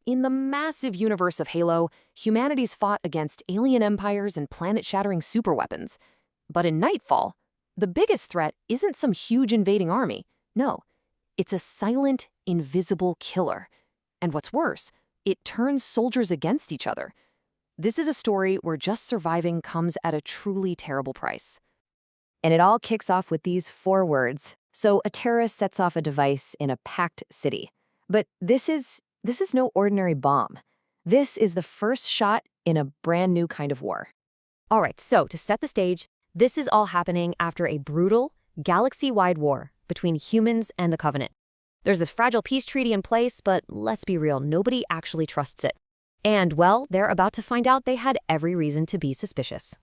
In the massive universe of Halo, humanity's fought against alien empires and planet-shattering superweapons. But in Nightfall, the biggest threat isn't some huge invading army. No, it's a silent, invisible killer. And what's worse, it turns soldiers against each other. This is a story where just surviving comes at a truly terrible price. And it all kicks off with these 4 words. So a terrorist sets off a device in a packed city. But this is no ordinary bomb. This is the first shot in a brand new kind of war. All right, so to set the stage, this is all happening after a brutal, galaxy-wide war between humans and the Covenant. There's this fragile peace treaty in place, but let's be real, nobody actually trusts it. And, well, they're about to find out they had every reason to be suspicious.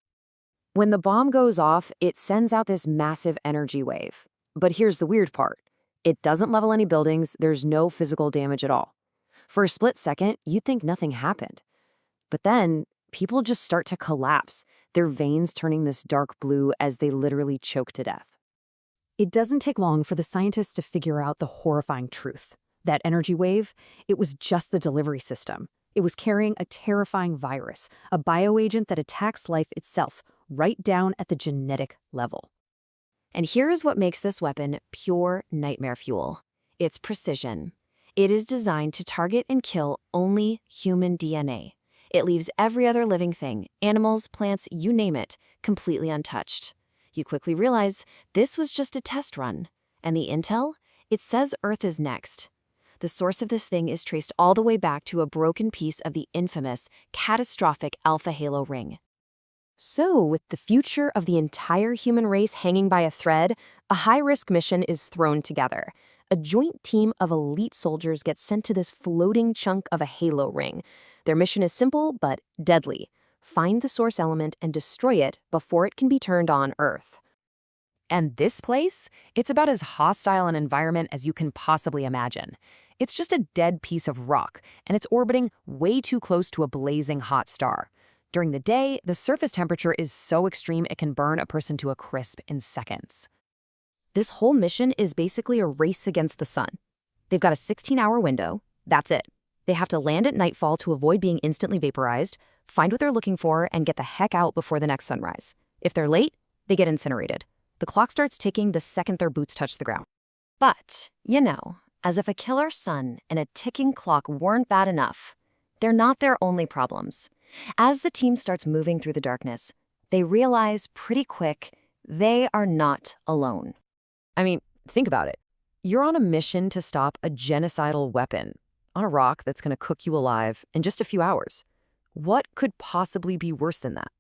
When the bomb goes off, it sends out this massive energy wave. But here's the weird part. It doesn't level any buildings, there's no physical damage at all. For a split second, you'd think nothing happened. But then, people just start to collapse, their veins turning this dark blue as they literally choke to death. It doesn't take long for the scientists to figure out the horrifying truth. That energy wave, it was just the delivery system. It was carrying a terrifying virus, a bioagent that attacks life itself, right down at the genetic level. And here is what makes this weapon pure nightmare fuel. It's precision. It is designed to target and kill only human DNA. It leaves every other living thing, animals, plants, you name it, completely untouched. You quickly realize this was just a test run. And the intel? It says Earth is next. The source of this thing is traced all the way back to a broken piece of the infamous, catastrophic Alpha Halo ring. So, with the future of the entire human race hanging by a thread, a high-risk mission is thrown together. A joint team of elite soldiers gets sent to this floating chunk of a Halo ring. Their mission is simple but deadly. Find the source element and destroy it before it can be turned on Earth. And this place? It's about as hostile an environment as you can possibly imagine. It's just a dead piece of rock, and it's orbiting way too close to a blazing hot star. During the day, the surface temperature is so extreme it can burn a person to a crisp in seconds. This whole mission is basically a race against the sun. They've got a 16-hour window. That's it. They have to land at nightfall to avoid being instantly vaporized, find what they're looking for, and get the heck out before the next sunrise. If they're late, they get incinerated. The clock starts ticking the second their boots touch the ground. But, as if a killer sun and a ticking clock weren't bad enough, they're not their only problems. As the team starts moving through the darkness, they realize pretty quick they are not alone. I mean, think about it. You're on a mission to stop a genocidal weapon on a rock that's going to cook you alive in just a few hours. What could possibly be worse than that?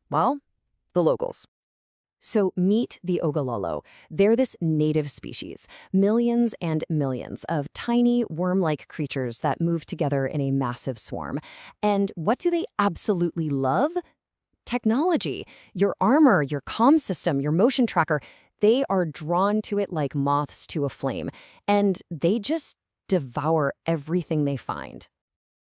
Well, the locals. So meet the Ogallolo. They're this native species, millions and millions of tiny worm-like creatures that move together in a massive swarm. And what do they absolutely love? Technology. Your armor, your comm system, your motion tracker, they are drawn to it like moths to a flame, and they just devour everything they find.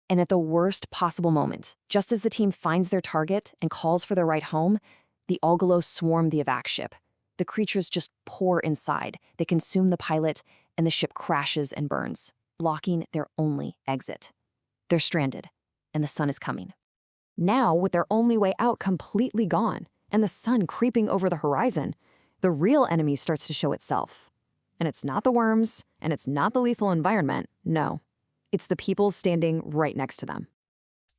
And at the worst possible moment, just as the team finds their target and calls for their ride home, the Ogallolo swarm the evac ship. The creatures just pour inside. They consume the pilot, and the ship crashes and burns, blocking their only exit. They're stranded, and the sun is coming. Now, with their only way out completely gone, and the sun creeping over the horizon, the real enemy starts to show itself. And it's not the worms, and it's not the lethal environment, no. It's the people standing right next to them.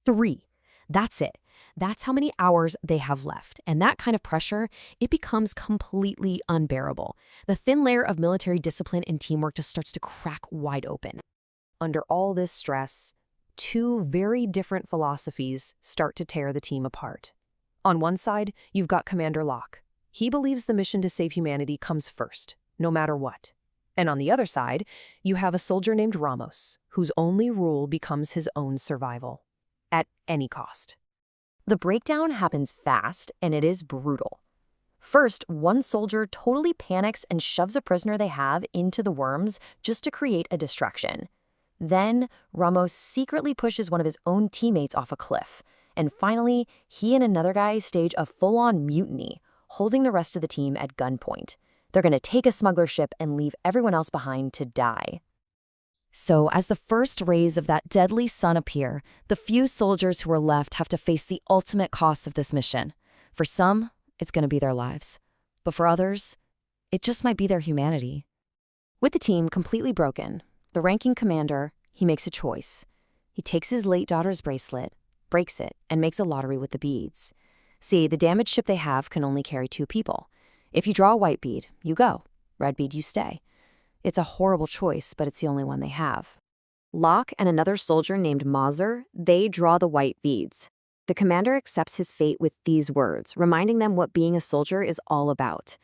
3. That's it. That's how many hours they have left. And that kind of pressure, it becomes completely unbearable. The thin layer of military discipline and teamwork just starts to crack wide open. Under all this stress, 2 very different philosophies start to tear the team apart. On one side, you've got Commander Locke. He believes the mission to save humanity comes first, no matter what. And on the other side, you have a soldier named Ramos, whose only rule becomes his own survival, at any cost. The breakdown happens fast, and it is brutal. First, one soldier totally panics and shoves a prisoner they have into the worms just to create a distraction. Then, Ramos secretly pushes one of his own teammates off a cliff. And finally, he and another guy stage a full-on mutiny, holding the rest of the team at gunpoint. They're going to take a smuggler ship and leave everyone else behind to die. So, as the first rays of that deadly sun appear, the few soldiers who are left have to face the ultimate costs of this mission. For some, it's going to be their lives. But for others, it just might be their humanity. With the team completely broken, the ranking commander, he makes a choice. He takes his late daughter's bracelet, breaks it, and makes a lottery with the beads. See, the damaged ship they have can only carry 2 people. If you draw a white bead, you go. Red bead, you stay. It's a horrible choice, but it's the only one they have. Locke and another soldier named Mauser, they draw the white beads. The commander accepts his fate with these words, reminding them what being a soldier is all about.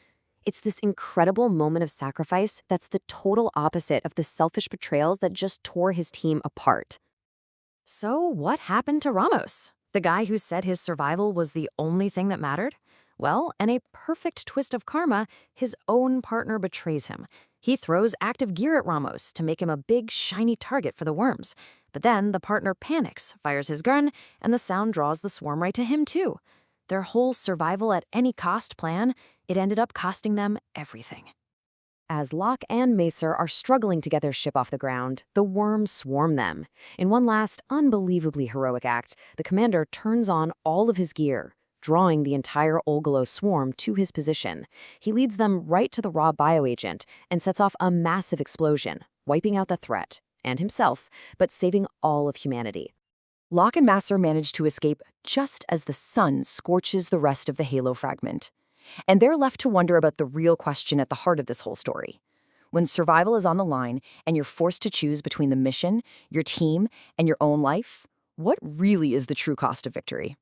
It's this incredible moment of sacrifice that's the total opposite of the selfish betrayals that just tore his team apart. So what happened to Ramos, the guy who said his survival was the only thing that mattered? Well, in a perfect twist of karma, his own partner betrays him. He throws active gear at Ramos to make him a big, shiny target for the worms. But then the partner panics, fires his gun, and the sound draws the swarm right to him too. Their whole survival at any cost plan, it ended up costing them everything. As Locke and Macer are struggling to get their ship off the ground, the worms swarm them. In one last, unbelievably heroic act, the commander turns on all of his gear, drawing the entire Olgalo swarm to his position. He leads them right to the raw bioagent and sets off a massive explosion, wiping out the threat and himself, but saving all of humanity. Locke and Macer manage to escape just as the sun scorches the rest of the Halo fragment. And they're left to wonder about the real question at the heart of this whole story. When survival is on the line and you're forced to choose between the mission, your team, and your own life, what really is the true cost of victory?